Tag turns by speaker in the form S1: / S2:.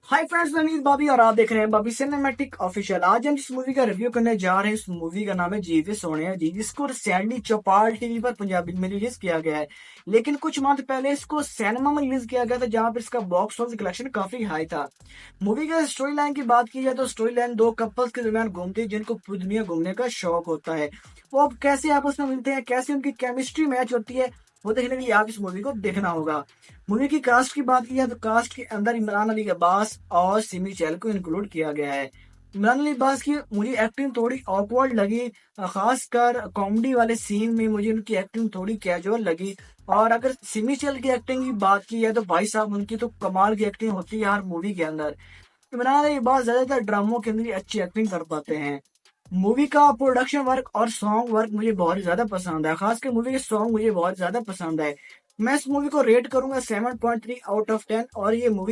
S1: Hi friends, मैं अनिल भाभी और आप देख रहे हैं भाभी सिनेमैटिक ऑफिशियल। आज हम जिस मूवी का रिव्यू करने जा रहे हैं इस मूवी का नाम है जीवे सोनिया जी, जिसको रिसेंटली चौपाल टीवी पर पंजाबी में रिलीज किया गया है। लेकिन कुछ मंथ पहले इसको सिनेमा में रिलीज किया गया था, जहां पर इसका बॉक्स ऑफिस कलेक्शन काफी हाई था। मूवी का स्टोरी लाइन की बात की जाए तो स्टोरी लाइन दो कपल्स के दरमियान घूमती है, जिनको पूरी दुनिया घूमने का शौक होता है। वो अब कैसे आपस में मिलते हैं, कैसे उनकी केमिस्ट्री मैच होती है, वो देखने के लिए आप इस मूवी को देखना होगा। मूवी की कास्ट की बात की जाए तो कास्ट के अंदर इमरान अली अब्बास और सिमी चहल को इंक्लूड किया गया है। इमरान अली अब्बास की मुझे एक्टिंग थोड़ी ऑकवर्ड लगी, खासकर कॉमेडी वाले सीन में मुझे उनकी एक्टिंग थोड़ी कैजुअल लगी। और अगर सिमी चहल की एक्टिंग की बात की जाए तो भाई साहब उनकी तो कमाल की एक्टिंग होती है हर मूवी के अंदर। इमरान अली अब्बास ज्यादातर ड्रामों के अंदर ही अच्छी एक्टिंग कर पाते हैं। मूवी का प्रोडक्शन वर्क और सॉन्ग वर्क मुझे बहुत ज्यादा पसंद है, खासकर मूवी के सॉन्ग मुझे बहुत ज्यादा पसंद है। मैं इस मूवी को रेट करूंगा 7.3 आउट ऑफ 10। और ये मूवी